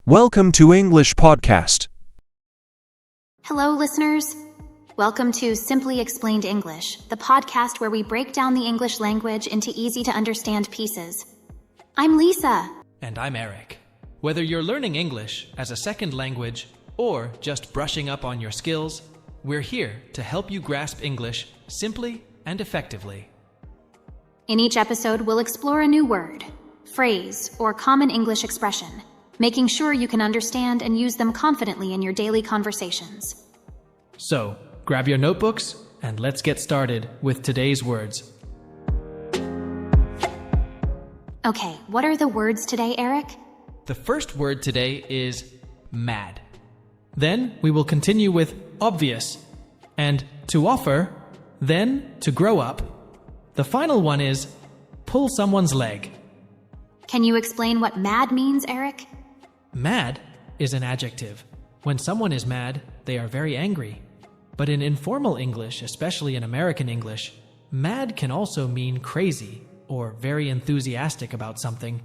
Welcome to English Podcast. Hello, listeners. Welcome to Simply Explained English, the podcast where we break down the English language into easy-to-understand pieces. I'm Lisa. And I'm Eric. Whether you're learning English as a second language or just brushing up on your skills, we're here to help you grasp English simply and effectively. In each episode, we'll explore a new word, phrase, or common English expression, making sure you can understand and use them confidently in your daily conversations. So, grab your notebooks and let's get started with today's words. Okay, what are the words today, Eric? The first word today is mad. Then we will continue with obvious and to offer, then to grow up. The final one is pull someone's leg. Can you explain what mad means, Eric? Mad is an adjective. When someone is mad, they are very angry. But in informal English, especially in American English, mad can also mean crazy or very enthusiastic about something.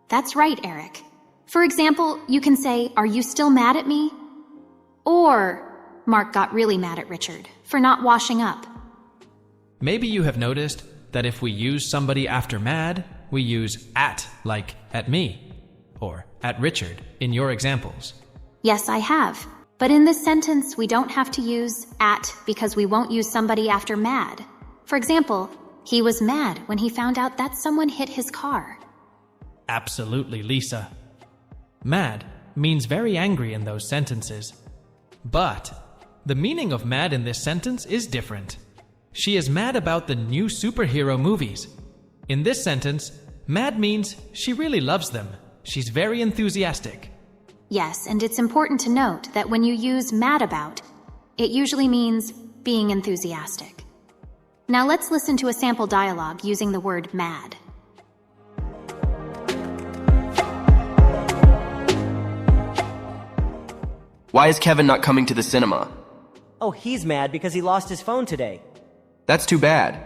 That's right, Eric. For example, you can say, "Are you still mad at me?" Or, "Mark got really mad at Richard for not washing up." Maybe you have noticed that if we use somebody after mad, we use at, like at me, or at Richard in your examples. Yes, I have. But in this sentence, we don't have to use at because we won't use somebody after mad. For example, he was mad when he found out that someone hit his car. Absolutely, Lisa. Mad means very angry in those sentences. But the meaning of mad in this sentence is different. She is mad about the new superhero movies. In this sentence, mad means she really loves them. She's very enthusiastic. Yes, and it's important to note that when you use mad about, it usually means being enthusiastic. Now let's listen to a sample dialogue using the word mad. Why is Kevin not coming to the cinema? Oh, he's mad because he lost his phone today. That's too bad.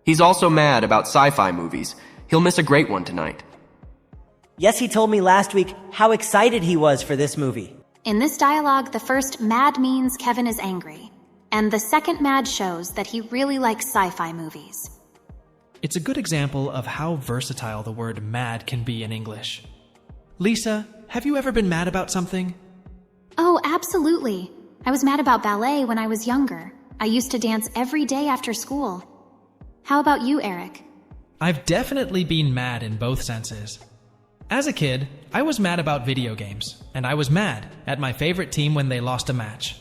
He's also mad about sci-fi movies. He'll miss a great one tonight. Yes, he told me last week how excited he was for this movie. In this dialogue, the first mad means Kevin is angry, and the second mad shows that he really likes sci-fi movies. It's a good example of how versatile the word mad can be in English. Lisa, have you ever been mad about something? Oh, absolutely. I was mad about ballet when I was younger. I used to dance every day after school. How about you, Eric? I've definitely been mad in both senses. As a kid, I was mad about video games, and I was mad at my favorite team when they lost a match.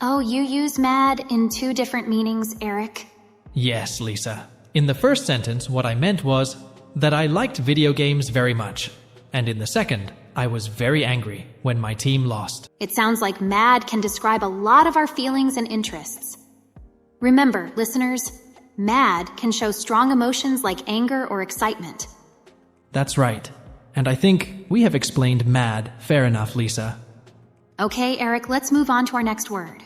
Oh, you use mad in two different meanings, Eric. Yes, Lisa. In the first sentence, what I meant was that I liked video games very much, and in the second, I was very angry when my team lost. It sounds like mad can describe a lot of our feelings and interests. Remember, listeners, mad can show strong emotions like anger or excitement. That's right. And I think we have explained mad fair enough, Lisa. Okay, Eric, let's move on to our next word.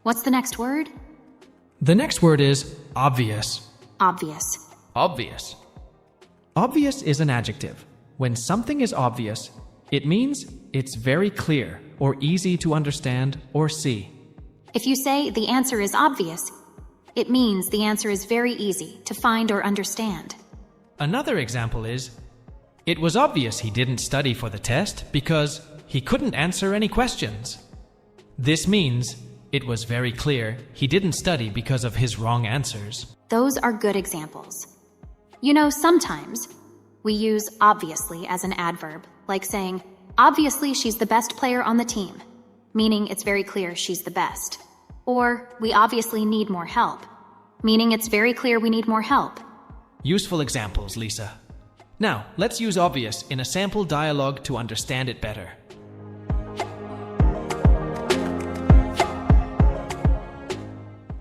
What's the next word? The next word is obvious. Obvious. Obvious. Obvious is an adjective. When something is obvious, it means it's very clear or easy to understand or see. If you say the answer is obvious, it means the answer is very easy to find or understand. Another example is, it was obvious he didn't study for the test because he couldn't answer any questions. This means it was very clear he didn't study because of his wrong answers. Those are good examples. You know, sometimes we use obviously as an adverb, like saying, obviously she's the best player on the team, meaning it's very clear she's the best. Or, we obviously need more help, meaning it's very clear we need more help. Useful examples, Lisa. Now, let's use obvious in a sample dialogue to understand it better.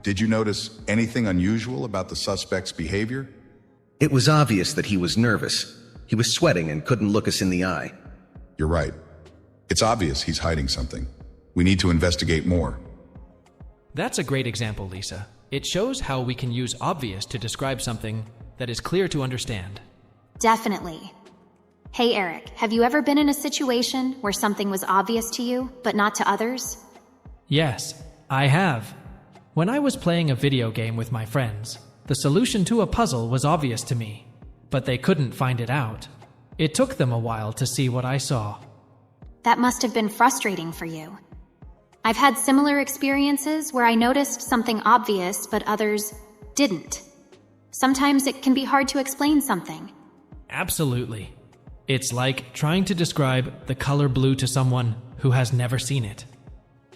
Did you notice anything unusual about the suspect's behavior? It was obvious that he was nervous. He was sweating and couldn't look us in the eye. You're right. It's obvious he's hiding something. We need to investigate more. That's a great example, Lisa. It shows how we can use obvious to describe something that is clear to understand. Definitely. Hey Eric, have you ever been in a situation where something was obvious to you, but not to others? Yes, I have. When I was playing a video game with my friends, the solution to a puzzle was obvious to me, but they couldn't find it out. It took them a while to see what I saw. That must have been frustrating for you. I've had similar experiences where I noticed something obvious, but others didn't. Sometimes it can be hard to explain something. Absolutely. It's like trying to describe the color blue to someone who has never seen it.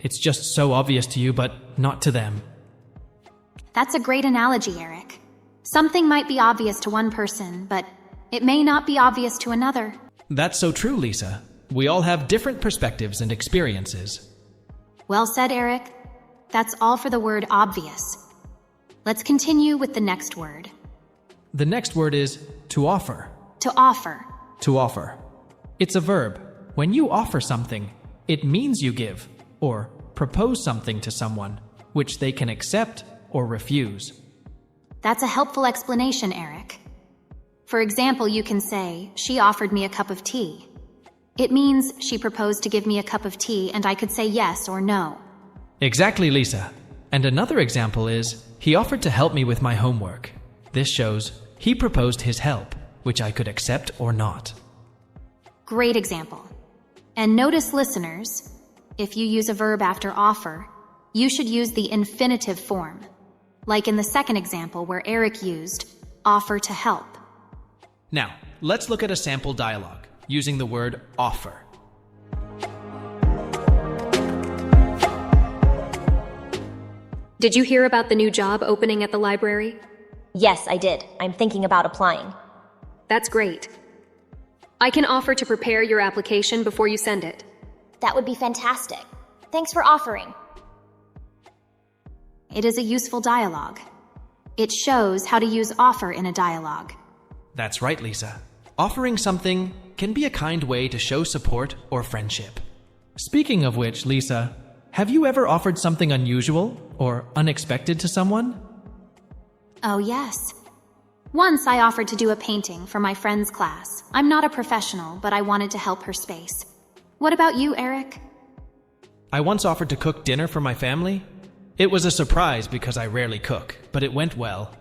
It's just so obvious to you, but not to them. That's a great analogy, Eric. Something might be obvious to one person, but it may not be obvious to another. That's so true, Lisa. We all have different perspectives and experiences. Well said, Eric. That's all for the word obvious. Let's continue with the next word. The next word is to offer. To offer. To offer. It's a verb. When you offer something, it means you give or propose something to someone, which they can accept or refuse. That's a helpful explanation, Eric. For example, you can say, she offered me a cup of tea. It means she proposed to give me a cup of tea and I could say yes or no. Exactly, Lisa. And another example is, he offered to help me with my homework. This shows he proposed his help, which I could accept or not. Great example. And notice, listeners, if you use a verb after offer, you should use the infinitive form, like in the second example where Eric used offer to help. Now, let's look at a sample dialogue using the word offer. Did you hear about the new job opening at the library? Yes, I did. I'm thinking about applying. That's great. I can offer to prepare your application before you send it. That would be fantastic. Thanks for offering. It is a useful dialogue. It shows how to use offer in a dialogue. That's right, Lisa. Offering something can be a kind way to show support or friendship. Speaking of which, Lisa, have you ever offered something unusual or unexpected to someone? Oh, yes. Once I offered to do a painting for my friend's class. I'm not a professional, but I wanted to help her space. What about you, Eric? I once offered to cook dinner for my family. It was a surprise because I rarely cook, but it went well.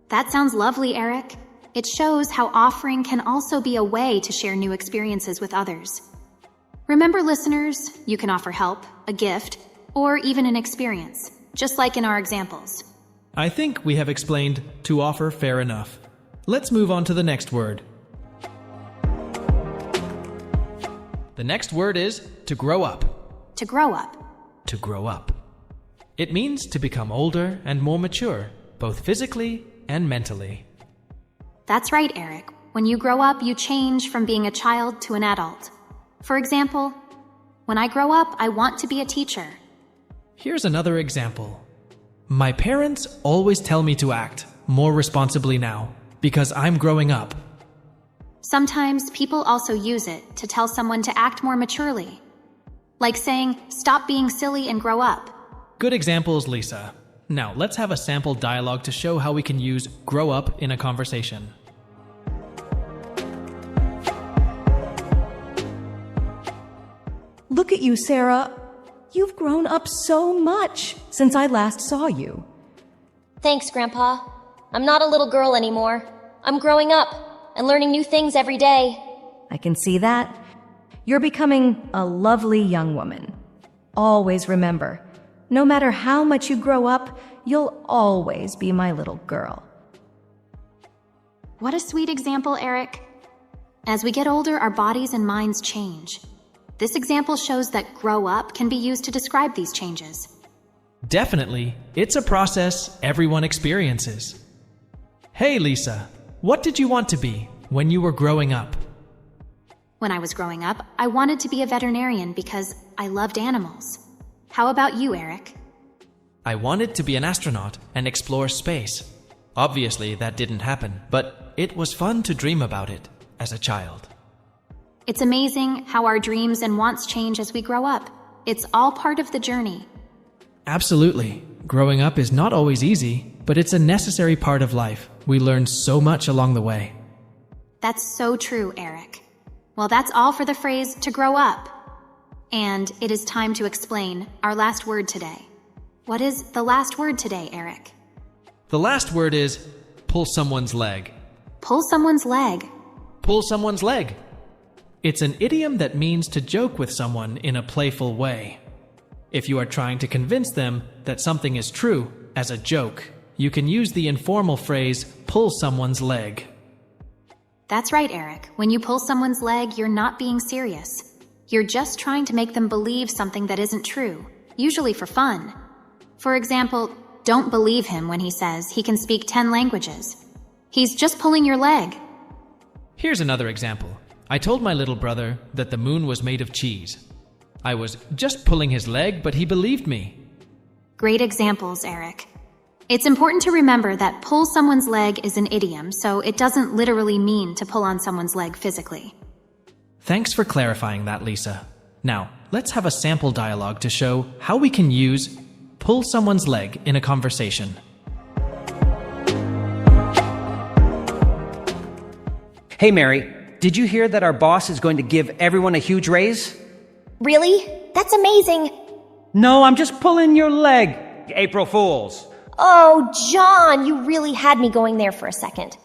That sounds lovely, Eric. It shows how offering can also be a way to share new experiences with others. Remember, listeners, you can offer help, a gift, or even an experience, just like in our examples. I think we have explained to offer fair enough. Let's move on to the next word. The next word is to grow up. To grow up. To grow up. It means to become older and more mature, both physically and mentally. That's right, Eric. When you grow up, you change from being a child to an adult. For example, when I grow up, I want to be a teacher. Here's another example. My parents always tell me to act more responsibly now because I'm growing up. Sometimes people also use it to tell someone to act more maturely. Like saying, stop being silly and grow up. Good examples, Lisa. Now, let's have a sample dialogue to show how we can use grow up in a conversation. Look at you, Sarah. You've grown up so much since I last saw you. Thanks, Grandpa. I'm not a little girl anymore. I'm growing up and learning new things every day. I can see that. You're becoming a lovely young woman. Always remember, no matter how much you grow up, you'll always be my little girl. What a sweet example, Eric. As we get older, our bodies and minds change. This example shows that grow up can be used to describe these changes. Definitely. It's a process everyone experiences. Hey, Lisa, what did you want to be when you were growing up? When I was growing up, I wanted to be a veterinarian because I loved animals. How about you, Eric? I wanted to be an astronaut and explore space. Obviously, that didn't happen, but it was fun to dream about it as a child. It's amazing how our dreams and wants change as we grow up. It's all part of the journey. Absolutely. Growing up is not always easy, but it's a necessary part of life. We learn so much along the way. That's so true, Eric. Well, that's all for the phrase to grow up. And it is time to explain our last word today. What is the last word today, Eric? The last word is pull someone's leg. Pull someone's leg. Pull someone's leg. It's an idiom that means to joke with someone in a playful way. If you are trying to convince them that something is true as a joke, you can use the informal phrase, pull someone's leg. That's right, Eric. When you pull someone's leg, you're not being serious. You're just trying to make them believe something that isn't true, usually for fun. For example, don't believe him when he says he can speak 10 languages. He's just pulling your leg. Here's another example. I told my little brother that the moon was made of cheese. I was just pulling his leg, but he believed me. Great examples, Eric. It's important to remember that pull someone's leg is an idiom, so it doesn't literally mean to pull on someone's leg physically. Thanks for clarifying that, Lisa. Now, let's have a sample dialogue to show how we can use pull someone's leg in a conversation. Hey, Mary, did you hear that our boss is going to give everyone a huge raise? Really? That's amazing. No, I'm just pulling your leg, April Fools. Oh, John, you really had me going there for a second.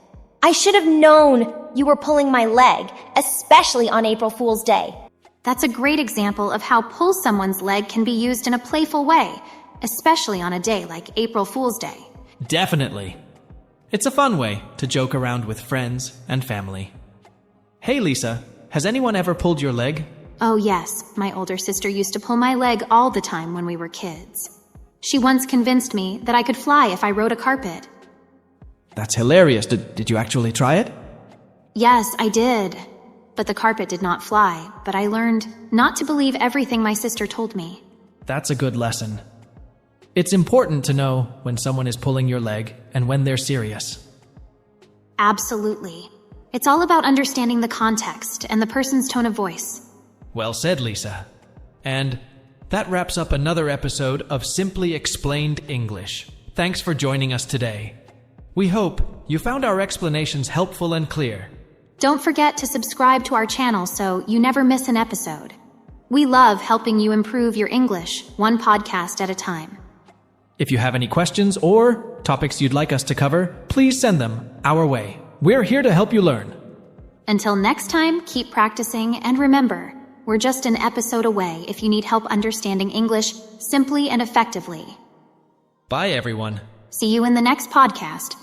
I should have known you were pulling my leg, especially on April Fool's Day. That's a great example of how pull someone's leg can be used in a playful way, especially on a day like April Fool's Day. Definitely. It's a fun way to joke around with friends and family. Hey, Lisa, has anyone ever pulled your leg? Oh yes, my older sister used to pull my leg all the time when we were kids. She once convinced me that I could fly if I rode a carpet. That's hilarious. Did you actually try it? Yes, I did. But the carpet did not fly, but I learned not to believe everything my sister told me. That's a good lesson. It's important to know when someone is pulling your leg and when they're serious. Absolutely. It's all about understanding the context and the person's tone of voice. Well said, Lisa. And that wraps up another episode of Simply Explained English. Thanks for joining us today. We hope you found our explanations helpful and clear. Don't forget to subscribe to our channel so you never miss an episode. We love helping you improve your English, one podcast at a time. If you have any questions or topics you'd like us to cover, please send them our way. We're here to help you learn. Until next time, keep practicing, and remember, we're just an episode away if you need help understanding English simply and effectively. Bye, everyone. See you in the next podcast.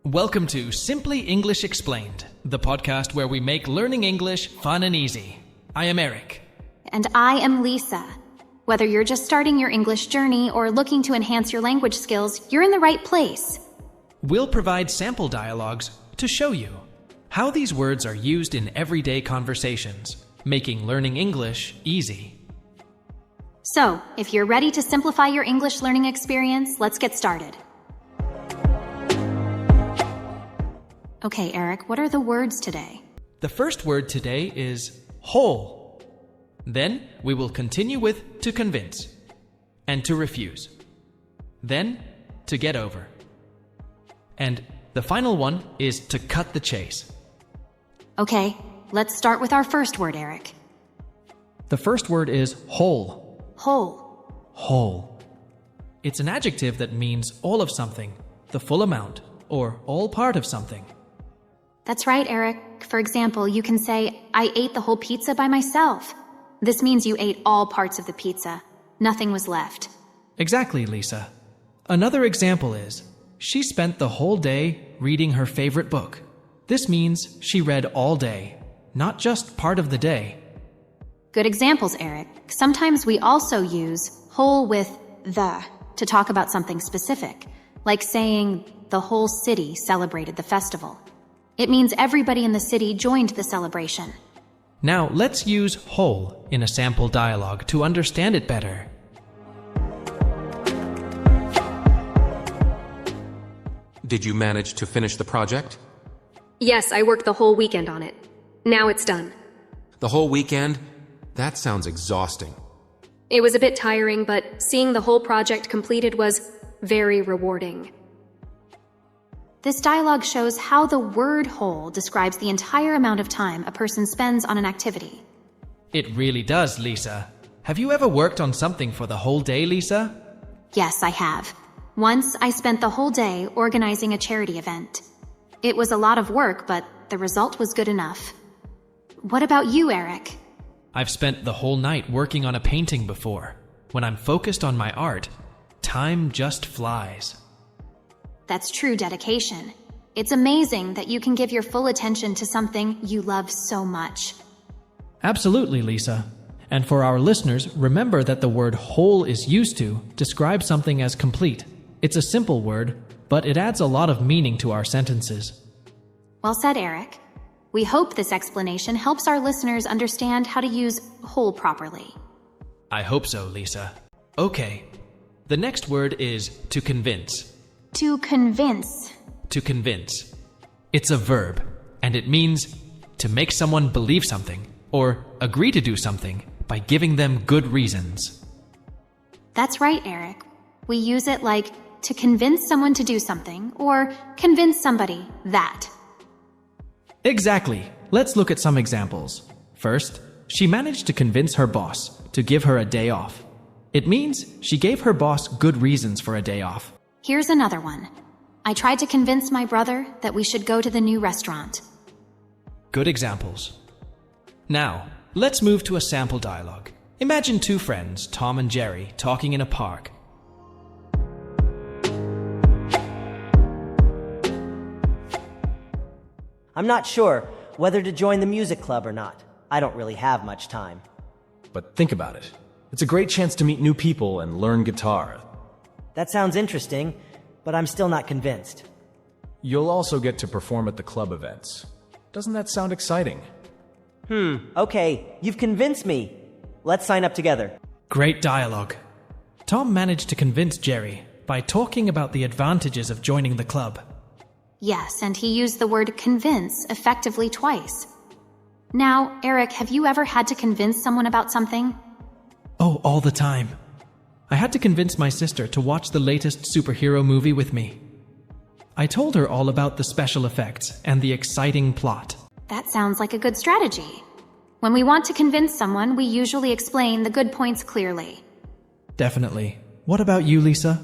Welcome to Simply English Explained, the podcast where we make learning English fun and easy. I am Eric. And I am Lisa. Whether you're just starting your English journey or looking to enhance your language skills, you're in the right place. We'll provide sample dialogues to show you how these words are used in everyday conversations, making learning English easy. So, if you're ready to simplify your English learning experience, let's get started. Okay, Eric, what are the words today? The first word today is whole. Then we will continue with to convince and to refuse. Then to get over. And the final one is to cut the chase. Okay, let's start with our first word, Eric. The first word is whole. Whole. Whole. It's an adjective that means all of something, the full amount, or all part of something. That's right, Eric. For example, you can say, I ate the whole pizza by myself. This means you ate all parts of the pizza. Nothing was left. Exactly, Lisa. Another example is, she spent the whole day reading her favorite book. This means she read all day, not just part of the day. Good examples, Eric. Sometimes we also use whole with the to talk about something specific, like saying the whole city celebrated the festival. It means everybody in the city joined the celebration. Now let's use whole in a sample dialogue to understand it better. Did you manage to finish the project? Yes, I worked the whole weekend on it. Now it's done. The whole weekend? That sounds exhausting. It was a bit tiring, but seeing the whole project completed was very rewarding. This dialogue shows how the word whole describes the entire amount of time a person spends on an activity. It really does, Lisa. Have you ever worked on something for the whole day, Lisa? Yes, I have. Once I spent the whole day organizing a charity event. It was a lot of work, but the result was good enough. What about you, Eric? I've spent the whole night working on a painting before. When I'm focused on my art, time just flies. That's true dedication. It's amazing that you can give your full attention to something you love so much. Absolutely, Lisa. And for our listeners, remember that the word whole is used to describe something as complete. It's a simple word, but it adds a lot of meaning to our sentences. Well said, Eric. We hope this explanation helps our listeners understand how to use whole properly. I hope so, Lisa. Okay. The next word is to convince. To convince. To convince. It's a verb, and it means to make someone believe something or agree to do something by giving them good reasons. That's right, Eric. We use it like to convince someone to do something or convince somebody that. Exactly. Let's look at some examples. First, she managed to convince her boss to give her a day off. It means she gave her boss good reasons for a day off. Here's another one. I tried to convince my brother that we should go to the new restaurant. Good examples. Now, let's move to a sample dialogue. Imagine two friends, Tom and Jerry, talking in a park. I'm not sure whether to join the music club or not. I don't really have much time. But think about it. It's a great chance to meet new people and learn guitar. That sounds interesting, but I'm still not convinced. You'll also get to perform at the club events. Doesn't that sound exciting? Okay, you've convinced me. Let's sign up together. Great dialogue. Tom managed to convince Jerry by talking about the advantages of joining the club. Yes, and he used the word convince effectively twice. Now, Eric, have you ever had to convince someone about something? Oh, all the time. I had to convince my sister to watch the latest superhero movie with me. I told her all about the special effects and the exciting plot. That sounds like a good strategy. When we want to convince someone, we usually explain the good points clearly. Definitely. What about you, Lisa?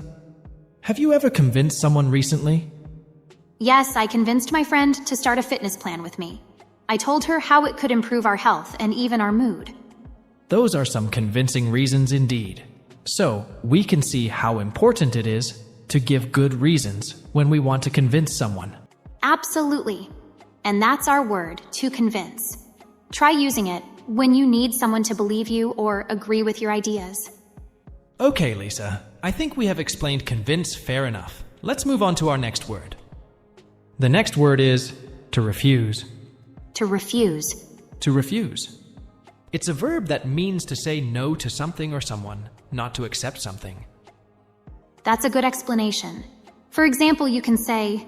Have you ever convinced someone recently? Yes, I convinced my friend to start a fitness plan with me. I told her how it could improve our health and even our mood. Those are some convincing reasons indeed. So, we can see how important it is to give good reasons when we want to convince someone. Absolutely. And that's our word, to convince. Try using it when you need someone to believe you or agree with your ideas. Okay, Lisa. I think we have explained convince fair enough. Let's move on to our next word. The next word is to refuse. To refuse. To refuse. It's a verb that means to say no to something or someone, not to accept something. That's a good explanation. For example, you can say,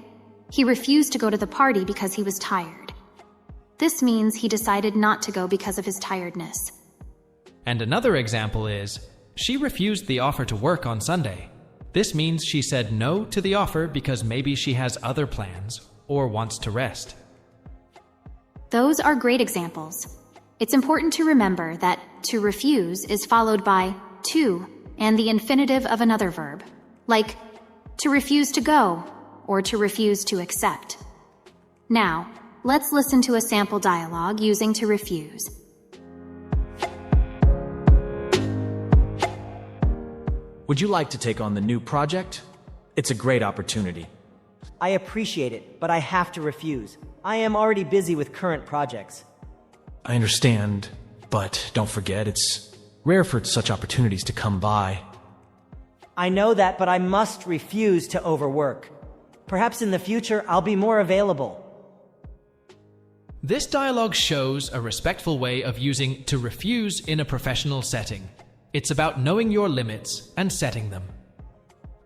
he refused to go to the party because he was tired. This means he decided not to go because of his tiredness. And another example is, she refused the offer to work on Sunday. This means she said no to the offer because maybe she has other plans or wants to rest. Those are great examples. It's important to remember that to refuse is followed by to and the infinitive of another verb, like to refuse to go or to refuse to accept. Now, let's listen to a sample dialogue using to refuse. Would you like to take on the new project? It's a great opportunity. I appreciate it, but I have to refuse. I am already busy with current projects. I understand, but don't forget, it's rare for such opportunities to come by. I know that, but I must refuse to overwork. Perhaps in the future, I'll be more available. This dialogue shows a respectful way of using to refuse in a professional setting. It's about knowing your limits and setting them.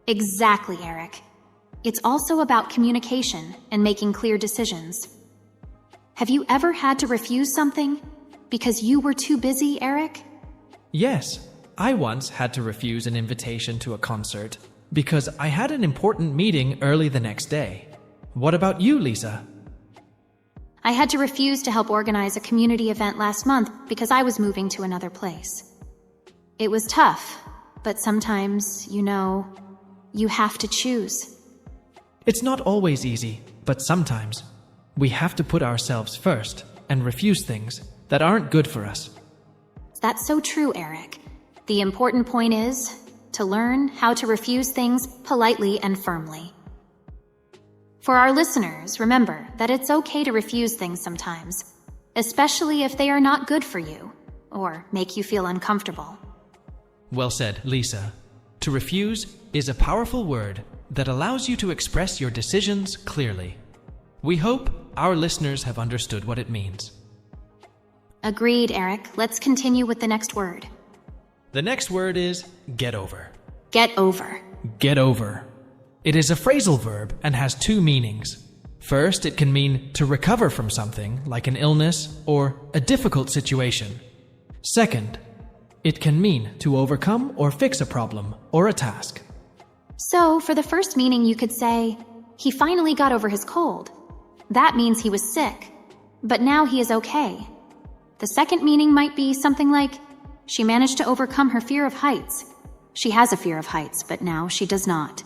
Exactly, Eric. It's also about communication and making clear decisions. Have you ever had to refuse something because you were too busy, Eric? Yes, I once had to refuse an invitation to a concert because I had an important meeting early the next day. What about you, Lisa? I had to refuse to help organize a community event last month because I was moving to another place. It was tough, but sometimes, you have to choose. It's not always easy, but sometimes we have to put ourselves first and refuse things that aren't good for us. That's so true, Eric. The important point is to learn how to refuse things politely and firmly. For our listeners, remember that it's okay to refuse things sometimes, especially if they are not good for you or make you feel uncomfortable. Well said, Lisa. To refuse is a powerful word that allows you to express your decisions clearly. We hope our listeners have understood what it means. Agreed, Eric. Let's continue with the next word. The next word is get over. Get over. Get over. It is a phrasal verb and has two meanings. First, it can mean to recover from something, like an illness or a difficult situation. Second, it can mean to overcome or fix a problem or a task. So, for the first meaning, you could say, he finally got over his cold. That means he was sick, but now he is okay. The second meaning might be something like, she managed to overcome her fear of heights. She has a fear of heights, but now she does not.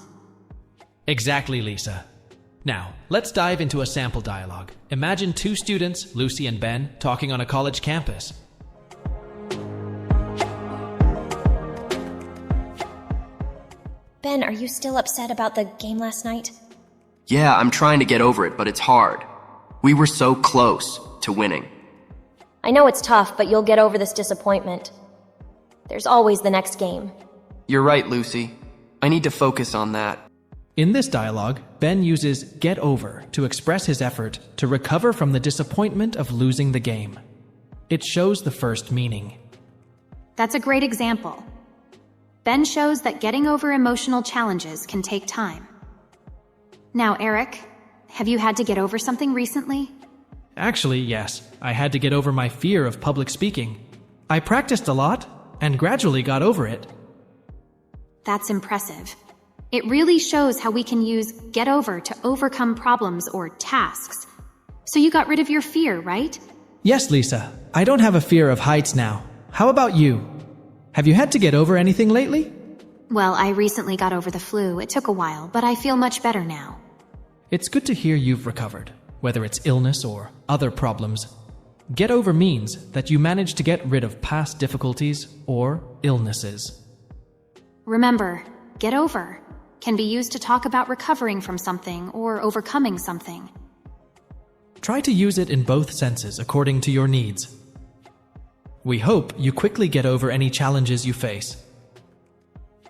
Exactly, Lisa. Now, let's dive into a sample dialogue. Imagine two students, Lucy and Ben, talking on a college campus. Ben, are you still upset about the game last night? Yeah, I'm trying to get over it, but it's hard. We were so close to winning. I know it's tough, but you'll get over this disappointment. There's always the next game. You're right, Lucy. I need to focus on that. In this dialogue, Ben uses get over to express his effort to recover from the disappointment of losing the game. It shows the first meaning. That's a great example. Ben shows that getting over emotional challenges can take time. Now, Eric, have you had to get over something recently? Actually, yes. I had to get over my fear of public speaking. I practiced a lot and gradually got over it. That's impressive. It really shows how we can use get over to overcome problems or tasks. So you got rid of your fear, right? Yes, Lisa. I don't have a fear of heights now. How about you? Have you had to get over anything lately? Well, I recently got over the flu. It took a while, but I feel much better now. It's good to hear you've recovered, whether it's illness or other problems. Get over means that you managed to get rid of past difficulties or illnesses. Remember, get over can be used to talk about recovering from something or overcoming something. Try to use it in both senses according to your needs. We hope you quickly get over any challenges you face.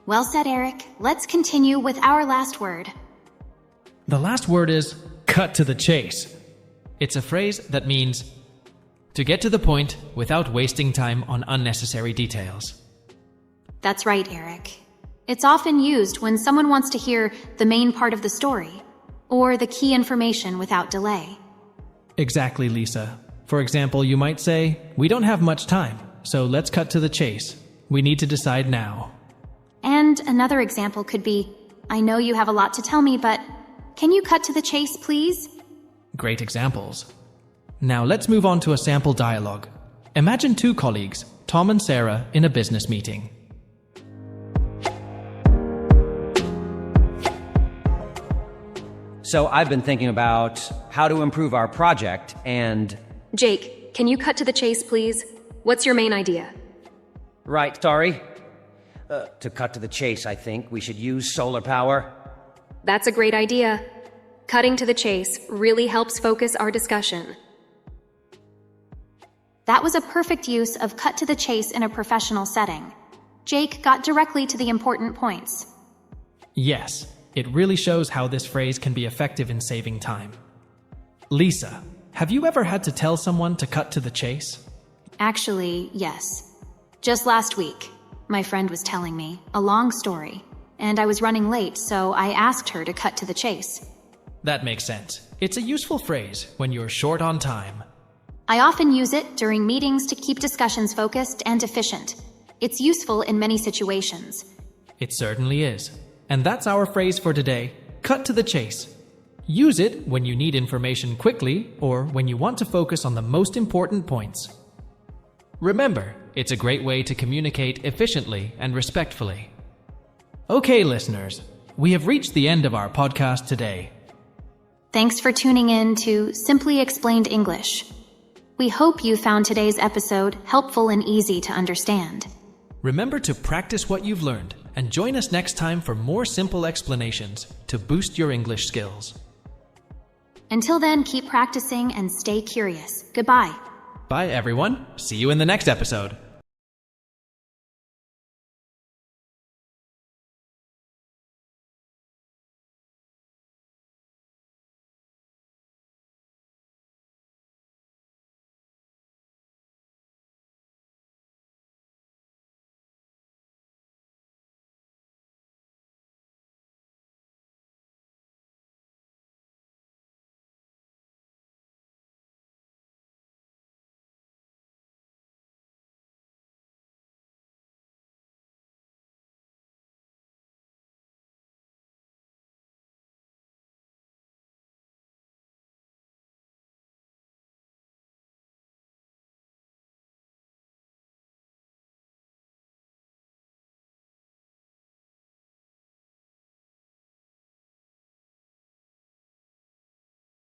Well said, Eric. Let's continue with our last word. The last word is cut to the chase. It's a phrase that means to get to the point without wasting time on unnecessary details. That's right, Eric. It's often used when someone wants to hear the main part of the story or the key information without delay. Exactly, Lisa. For example, you might say, we don't have much time, so let's cut to the chase. We need to decide now. And another example could be, I know you have a lot to tell me, but can you cut to the chase, please? Great examples. Now let's move on to a sample dialogue. Imagine two colleagues, Tom and Sarah, in a business meeting. So I've been thinking about how to improve our project and... Jake, can you cut to the chase, please? What's your main idea? Right, sorry. To cut to the chase, I think we should use solar power. That's a great idea. Cutting to the chase really helps focus our discussion. That was a perfect use of cut to the chase in a professional setting. Jake got directly to the important points. Yes, it really shows how this phrase can be effective in saving time. Lisa, have you ever had to tell someone to cut to the chase? Actually, yes. Just last week, my friend was telling me a long story, and I was running late, so I asked her to cut to the chase. That makes sense. It's a useful phrase when you're short on time. I often use it during meetings to keep discussions focused and efficient. It's useful in many situations. It certainly is. And that's our phrase for today, cut to the chase. Use it when you need information quickly or when you want to focus on the most important points. Remember, it's a great way to communicate efficiently and respectfully. Okay, listeners, we have reached the end of our podcast today. Thanks for tuning in to Simply Explained English. We hope you found today's episode helpful and easy to understand. Remember to practice what you've learned and join us next time for more simple explanations to boost your English skills. Until then, keep practicing and stay curious. Goodbye. Bye, everyone. See you in the next episode.